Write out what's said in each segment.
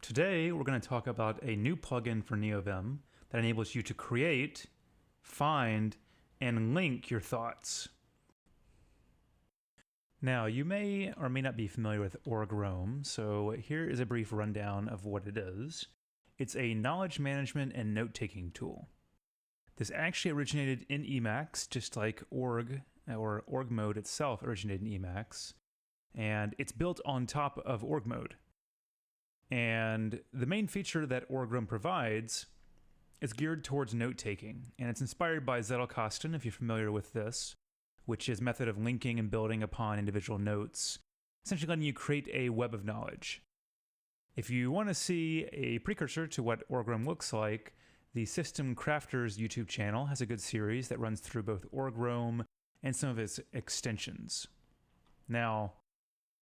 Today, we're going to talk about a new plugin for neovim that enables you to create, find, and link your thoughts. Now, you may or may not be familiar with org-roam, so here is a brief rundown of what it is. It's a knowledge management and note-taking tool. This actually originated in Emacs, just like org mode itself originated in Emacs, and it's built on top of org mode. And the main feature that org-roam provides is geared towards note-taking, and it's inspired by Zettelkasten, if you're familiar with this, which is a method of linking and building upon individual notes, essentially letting you create a web of knowledge. If you want to see a precursor to what org-roam looks like, the System Crafters YouTube channel has a good series that runs through both org-roam and some of its extensions. Now,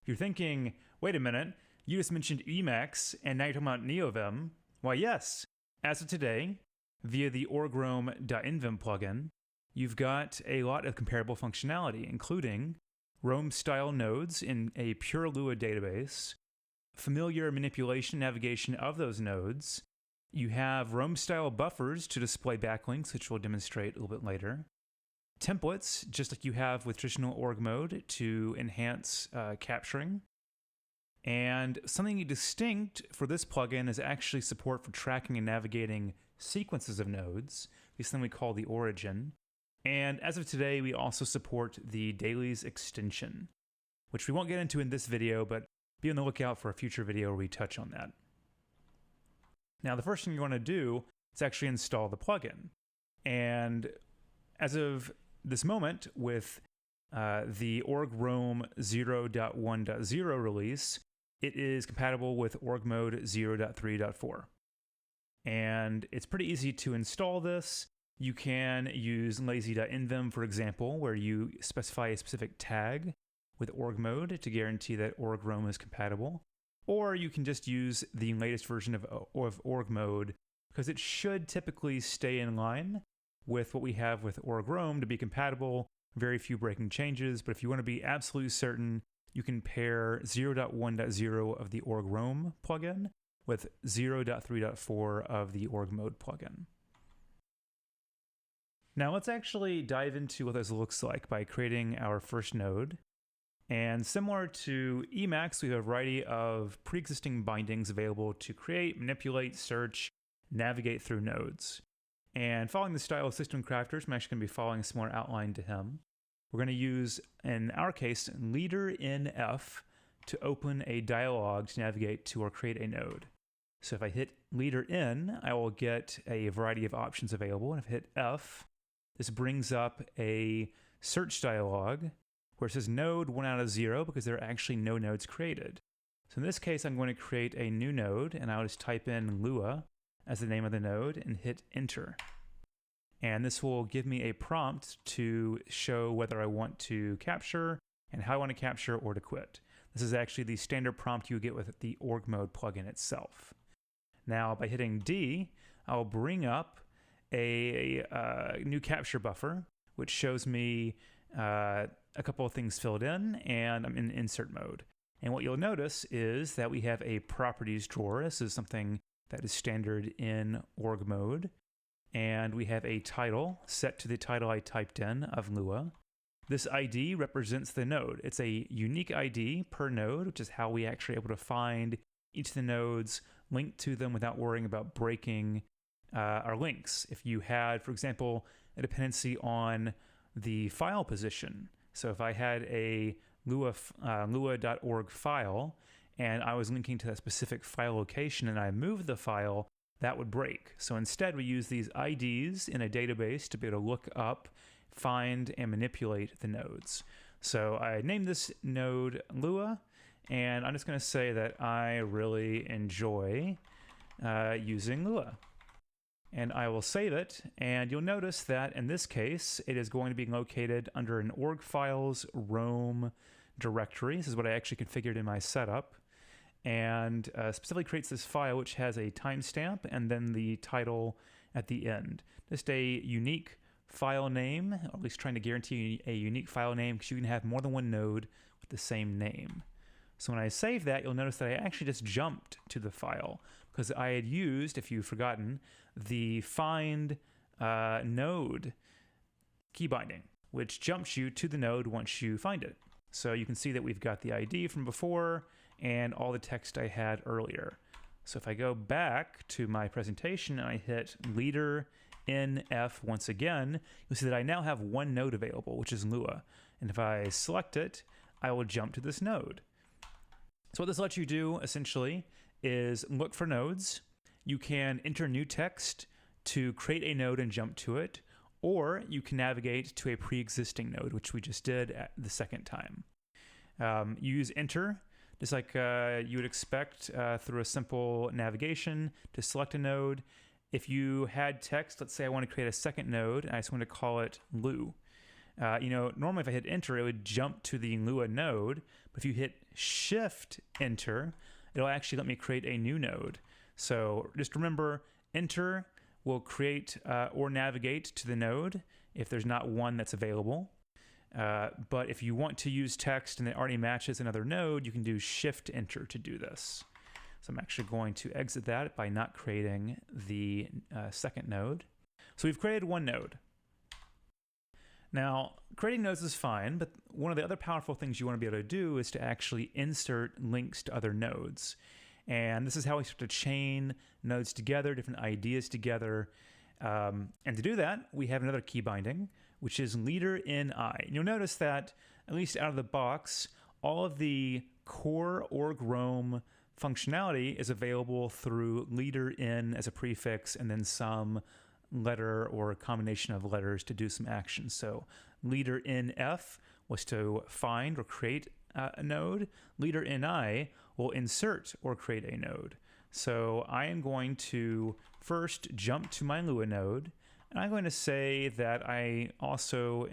if you're thinking, wait a minute, you just mentioned Emacs, and now you're talking about neovim. Why, yes. As of today, via the org-roam.envim plugin, you've got a lot of comparable functionality, including Roam-style nodes in a pure Lua database, familiar manipulation and navigation of those nodes. You have Roam-style buffers to display backlinks, which we'll demonstrate a little bit later. Templates, just like you have with traditional org mode, to enhance capturing. And something distinct for this plugin is actually support for tracking and navigating sequences of nodes, this thing we call the origin. And as of today, we also support the dailies extension, which we won't get into in this video, but be on the lookout for a future video where we touch on that. Now, the first thing you want to do is actually install the plugin. And as of this moment, with the org-roam 0.1.0 release, it is compatible with org mode 0.3.4. And it's pretty easy to install this. You can use lazy.envim, for example, where you specify a specific tag with org mode to guarantee that org-roam is compatible. Or you can just use the latest version of org mode, because it should typically stay in line with what we have with org-roam to be compatible. Very few breaking changes, but if you want to be absolutely certain, you can pair 0.1.0 of the org-roam plugin with 0.3.4 of the org mode plugin. Now let's actually dive into what this looks like by creating our first node. And similar to Emacs, we have a variety of pre-existing bindings available to create, manipulate, search, navigate through nodes. And following the style of System Crafters, I'm actually going to be following a similar outline to him. We're going to use, in our case, leader in F to open a dialog to navigate to or create a node. So if I hit leader in, I will get a variety of options available. And if I hit F, this brings up a search dialog where it says node 1 out of 0 because there are actually no nodes created. So in this case, I'm going to create a new node, and I'll just type in Lua as the name of the node and hit enter. And this will give me a prompt to show whether I want to capture and how I want to capture or to quit. This is actually the standard prompt you get with the org mode plugin itself. Now, by hitting D, I'll bring up a new capture buffer, which shows me a couple of things filled in, and I'm in insert mode. And what you'll notice is that we have a properties drawer. This is something that is standard in org mode. And we have a title set to the title I typed in of Lua. This ID represents the node. It's a unique ID per node, which is how we actually are able to find each of the nodes, link to them without worrying about breaking our links. If you had, for example, a dependency on the file position. So if I had a lua.org file and I was linking to that specific file location and I moved the file, that would break. So instead, we use these IDs in a database to be able to look up, find, and manipulate the nodes. So I named this node Lua, and I'm just going to say that I really enjoy using Lua. And I will save it, and you'll notice that in this case, it is going to be located under an org files roam directory. This is what I actually configured in my setup. And specifically creates this file which has a timestamp and then the title at the end. Just a unique file name, or at least trying to guarantee a unique file name, because you can have more than one node with the same name. So when I save that, you'll notice that I actually just jumped to the file because I had used, if you've forgotten, the find node key binding, which jumps you to the node once you find it. So you can see that we've got the ID from before and all the text I had earlier. So if I go back to my presentation and I hit leader NF once again, you'll see that I now have one node available, which is Lua. And if I select it, I will jump to this node. So what this lets you do essentially is look for nodes. You can enter new text to create a node and jump to it, or you can navigate to a pre-existing node, which we just did at the second time. Use enter, just like you would expect through a simple navigation to select a node. If you had text, let's say I want to create a second node, and I just want to call it Lu. Normally if I hit enter, it would jump to the Lua node, but if you hit shift enter, it'll actually let me create a new node. So just remember, enter will create or navigate to the node if there's not one that's available. But if you want to use text and it already matches another node, you can do shift enter to do this. So I'm actually going to exit that by not creating the second node. So we've created one node. Now, creating nodes is fine, but one of the other powerful things you want to be able to do is to actually insert links to other nodes. And this is how we start to chain nodes together, different ideas together. And to do that, we have another key binding, which is leader in I. And you'll notice that, at least out of the box, all of the core org roam functionality is available through leader in as a prefix and then some letter or a combination of letters to do some action. So leader in F was to find or create a node. Leader in I will insert or create a node. So I am going to first jump to my Lua node, and I'm going to say that I also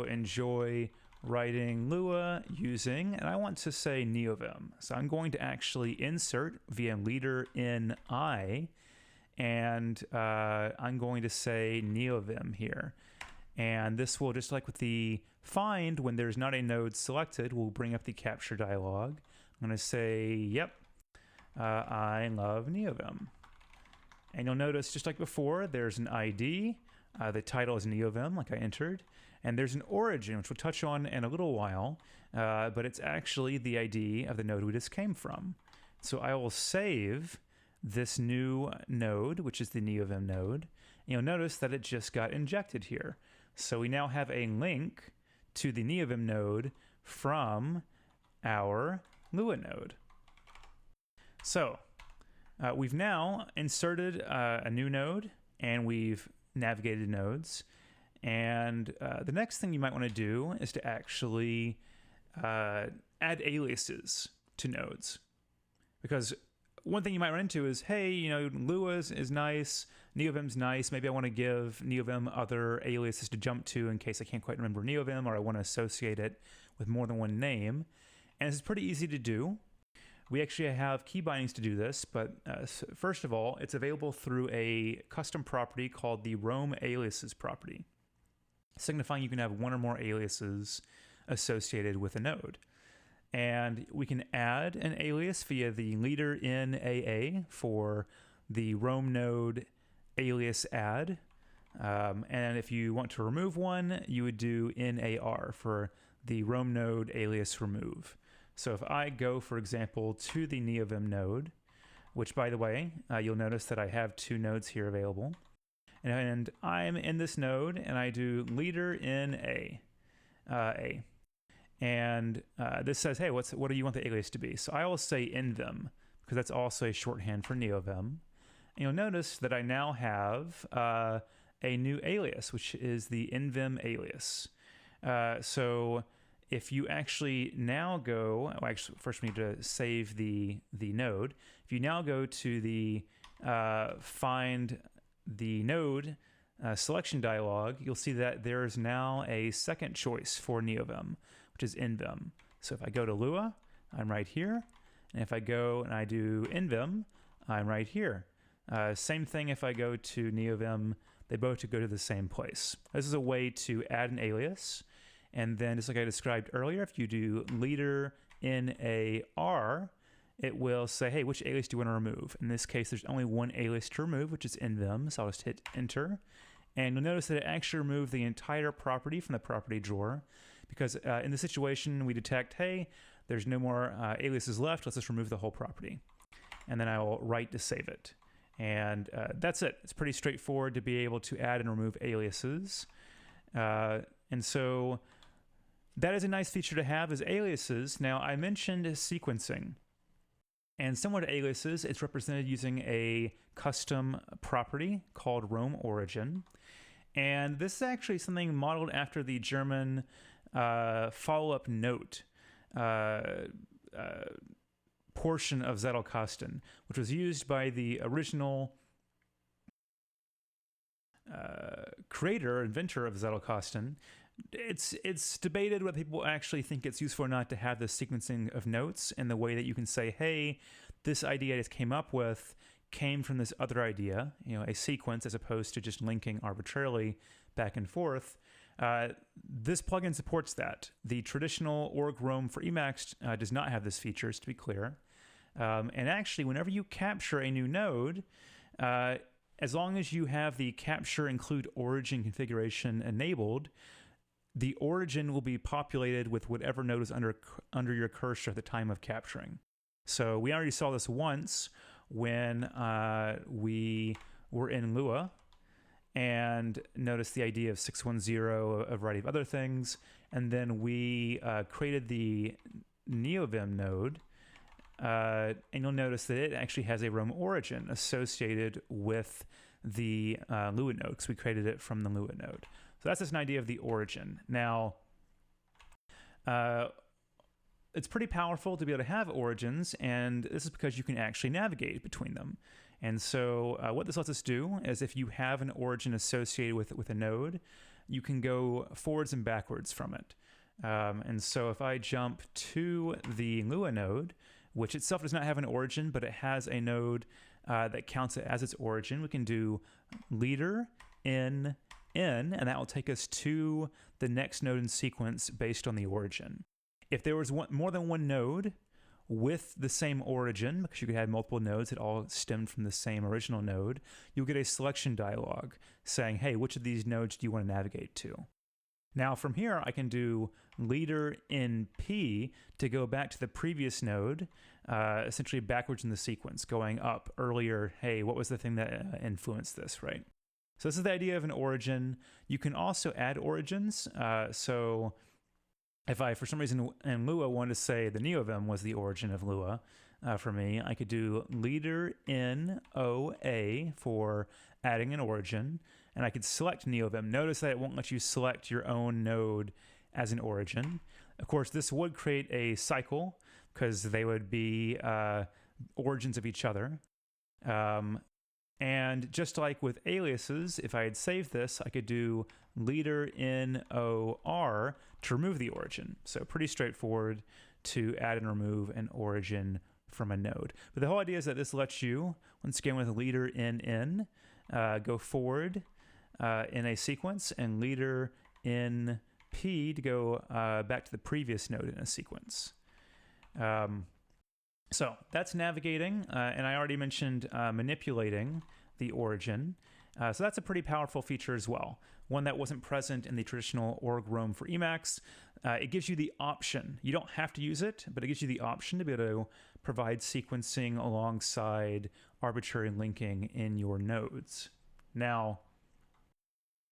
enjoy writing Lua using, and I want to say neovim. So I'm going to actually insert via leader in I, and I'm going to say neovim here. And this will, just like with the find, when there's not a node selected, will bring up the capture dialog. I'm going to say, yep, I love neovim. And you'll notice, just like before, there's an ID. The title is neovim, like I entered. And there's an origin, which we'll touch on in a little while, but it's actually the ID of the node we just came from. So I will save this new node, which is the neovim node. And you'll notice that it just got injected here. So we now have a link to the neovim node from our Lua node. So we've now inserted a new node, and we've navigated nodes. And the next thing you might want to do is to actually add aliases to nodes. Because one thing you might run into is, hey, Lua is nice, neovim's nice, maybe I want to give neovim other aliases to jump to in case I can't quite remember neovim, or I want to associate it with more than one name. And it's pretty easy to do. We actually have key bindings to do this, but first of all, it's available through a custom property called the roam aliases property, signifying you can have one or more aliases associated with a node. And we can add an alias via the leader in AA for the roam node alias add. And if you want to remove one, you would do NAR for the roam node alias remove. So if I go, for example, to the neovim node, which, by the way, you'll notice that I have two nodes here available. And I'm in this node, and I do leader in A. And this says, hey, what do you want the alias to be? So I will say neovim, because that's also a shorthand for neovim. And you'll notice that I now have a new alias, which is the neovim alias. So if you actually now go, actually, first we need to save the node. If you now go to the find the node selection dialog, you'll see that there is now a second choice for neovim, which is neovim. So if I go to Lua, I'm right here. And if I go and I do neovim, I'm right here. Same thing if I go to neovim, they both go to the same place. This is a way to add an alias. And then just like I described earlier, if you do leader in a R, it will say, hey, which alias do you want to remove? In this case, there's only one alias to remove, which is neovim, so I'll just hit enter. And you'll notice that it actually removed the entire property from the property drawer, because in this situation, we detect, hey, there's no more aliases left, let's just remove the whole property. And then I will write to save it. And that's it. It's pretty straightforward to be able to add and remove aliases. And so that is a nice feature to have, is aliases. Now, I mentioned sequencing. And similar to aliases, it's represented using a custom property called Rome origin. And this is actually something modeled after the German follow-up note portion of Zettelkasten, which was used by the original creator, inventor of Zettelkasten. It's debated whether people actually think it's useful or not to have this sequencing of notes in the way that you can say, hey, this idea I just came up with came from this other idea, a sequence as opposed to just linking arbitrarily back and forth. This plugin supports that. The traditional org Rome for Emacs does not have this feature, to be clear. And actually, whenever you capture a new node, as long as you have the capture include origin configuration enabled, the origin will be populated with whatever node is under your cursor at the time of capturing. So we already saw this once when we were in Lua, and notice the idea of 610, a variety of other things, and then we created the neovim node, and you'll notice that it actually has a Rome origin associated with the Lua node, because we created it from the Lua node. So that's just an idea of the origin. Now, it's pretty powerful to be able to have origins, and this is because you can actually navigate between them. And so what this lets us do is if you have an origin associated with a node, you can go forwards and backwards from it. And so if I jump to the Lua node, which itself does not have an origin, but it has a node that counts it as its origin, we can do leader in, and that will take us to the next node in sequence based on the origin. If there was more than one node with the same origin, because you could have multiple nodes that all stemmed from the same original node, you'll get a selection dialog saying, hey, which of these nodes do you want to navigate to? Now from here, I can do leader in P to go back to the previous node, essentially backwards in the sequence, going up earlier. Hey, what was the thing that influenced this, right? So this is the idea of an origin. You can also add origins. So if I, for some reason in Lua, wanted to say the neovim was the origin of Lua for me, I could do leader in OA for adding an origin, and I could select neovim. Notice that it won't let you select your own node as an origin. Of course, this would create a cycle because they would be origins of each other. And just like with aliases, if I had saved this, I could do leader in OR to remove the origin. So pretty straightforward to add and remove an origin from a node. But the whole idea is that this lets you, once again with leader in, go forward in a sequence, and leader in P to go back to the previous node in a sequence. So that's navigating, and I already mentioned manipulating the origin. So that's a pretty powerful feature as well, one that wasn't present in the traditional org Rome for Emacs. It gives you the option. You don't have to use it, but it gives you the option to be able to provide sequencing alongside arbitrary linking in your nodes. Now,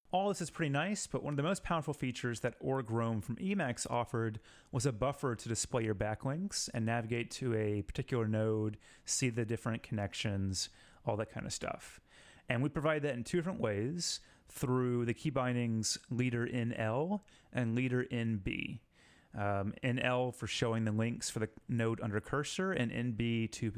all this is pretty nice, but one of the most powerful features that org Rome from Emacs offered was a buffer to display your backlinks and navigate to a particular node, see the different connections, all that kind of stuff. And we provide that in two different ways, through the key bindings leader in L and leader in B. In L for showing the links for the node under cursor, and in B to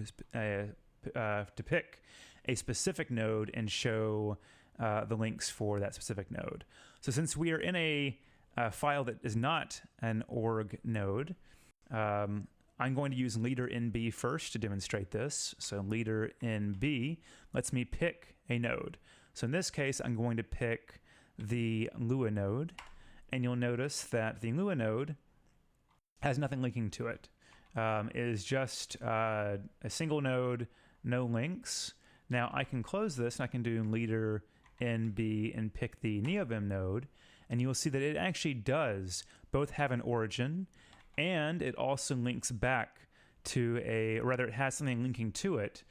pick a specific node and show the links for that specific node. So since we are in a file that is not an org node, I'm going to use leader in B first to demonstrate this. So leader in B lets me pick a node. So in this case, I'm going to pick the Lua node, and you'll notice that the Lua node has nothing linking to it. It is just a single node, no links. Now I can close this and I can do leader NB and pick the neovim node, and you will see that it actually does both have an origin and it also links back to it has something linking to it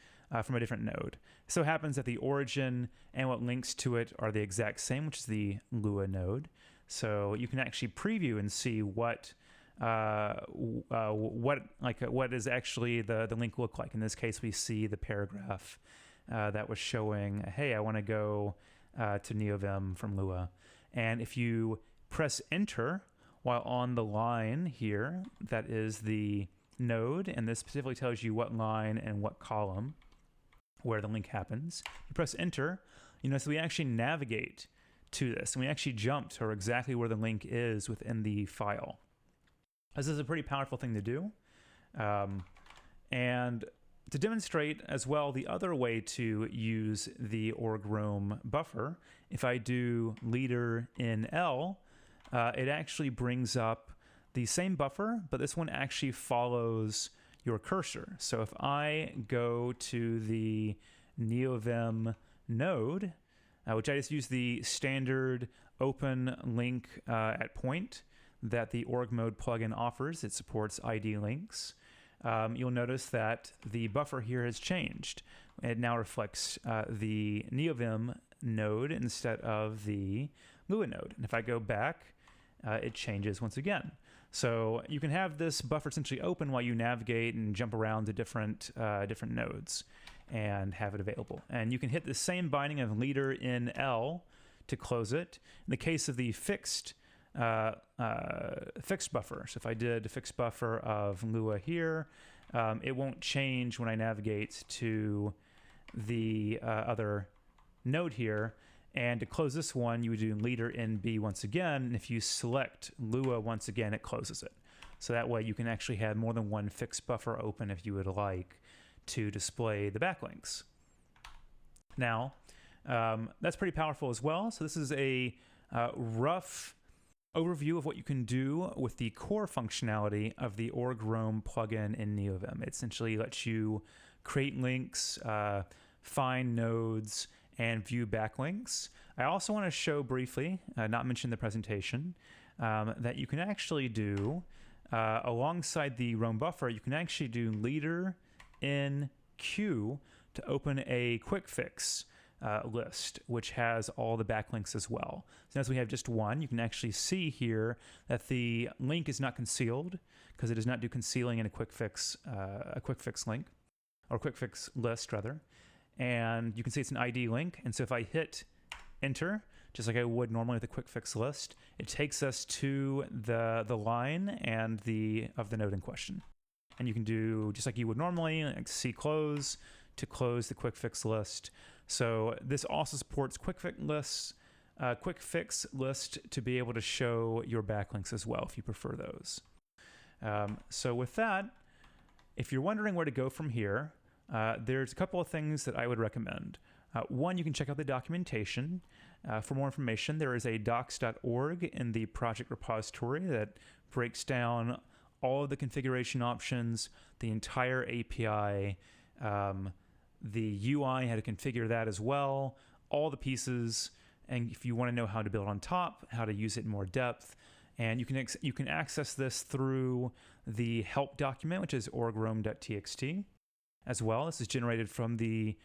from a different node. So it happens that the origin and what links to it are the exact same, which is the Lua node. So you can actually preview and see what is actually the link look like. In this case, we see the paragraph that was showing, hey, I want to go to neovim from Lua. And if you press enter while on the line here, that is the node, and this specifically tells you what line and what column where the link happens. You press enter, you notice we actually navigate to this, and we actually jump to exactly where the link is within the file. This is a pretty powerful thing to do. And to demonstrate as well the other way to use the org-roam buffer, if I do leader in L, it actually brings up the same buffer, but this one actually follows your cursor. So if I go to the neovim node, which I just use the standard open link at point that the org mode plugin offers, it supports ID links. You'll notice that the buffer here has changed. It now reflects the neovim node instead of the Lua node. And if I go back, it changes once again. So you can have this buffer essentially open while you navigate and jump around to different nodes and have it available. And you can hit the same binding of leader in L to close it. In the case of the fixed buffer, so if I did a fixed buffer of Lua here, it won't change when I navigate to the other node here. And to close this one, you would do leader NB once again, and if you select Lua once again, it closes it. So that way you can actually have more than one fixed buffer open if you would like to display the backlinks. Now, that's pretty powerful as well. So this is a rough overview of what you can do with the core functionality of the org-roam plugin in neovim. It essentially lets you create links, find nodes, and view backlinks. I also want to show briefly, not mention the presentation, that you can actually do, alongside the Roam buffer, you can actually do leader in Q to open a quick fix list, which has all the backlinks as well. So as we have just one, you can actually see here that the link is not concealed because it does not do concealing in a quick fix link, or quick fix list rather. And you can see it's an ID link. And so if I hit enter, just like I would normally with a quick fix list, it takes us to the line and of the node in question. And you can do just like you would normally, like C close to close the quick fix list. So this also supports quick fix list to be able to show your backlinks as well if you prefer those. So with that, if you're wondering where to go from here, there's a couple of things that I would recommend. One, you can check out the documentation. For more information, there is a docs.org in the project repository that breaks down all of the configuration options, the entire API, the UI, how to configure that as well, all the pieces, and if you want to know how to build on top, how to use it in more depth. And you can access this through the help document, which is org-roam.txt. As well, this is generated from the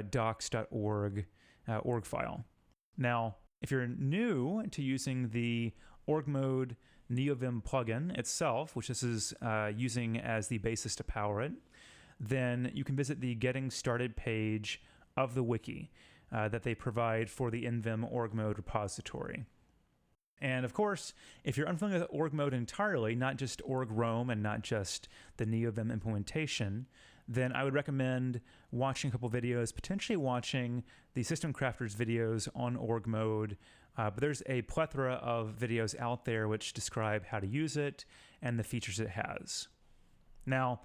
docs.org org file. Now, if you're new to using the org mode neovim plugin itself, which this is using as the basis to power it, then you can visit the Getting Started page of the wiki that they provide for the NVim org mode repository. And of course, if you're unfamiliar with org mode entirely, not just org-roam and not just the neovim implementation, then I would recommend watching a couple videos, potentially watching the System Crafters videos on org mode. But there's a plethora of videos out there which describe how to use it and the features it has. Now,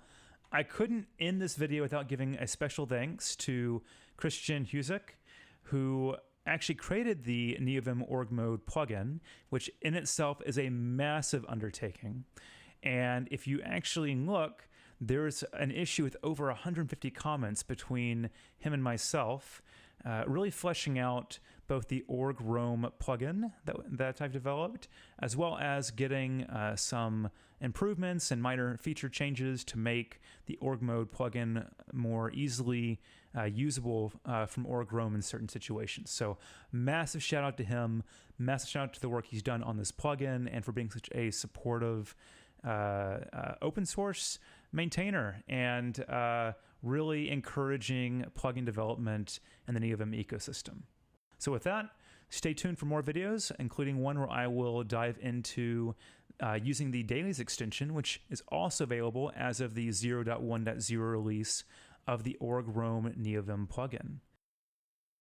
I couldn't end this video without giving a special thanks to Christian Huzik, who actually created the neovim org mode plugin, which in itself is a massive undertaking. And if you actually look, there's an issue with over 150 comments between him and myself, really fleshing out both the org roam plugin that I've developed, as well as getting some improvements and minor feature changes to make the org mode plugin more easily usable from org roam in certain situations. So massive shout out to him, massive shout out to the work he's done on this plugin, and for being such a supportive open source maintainer and really encouraging plugin development in the neovim ecosystem. So with that, stay tuned for more videos, including one where I will dive into using the dailies extension, which is also available as of the 0.1.0 release of the org roam neovim plugin.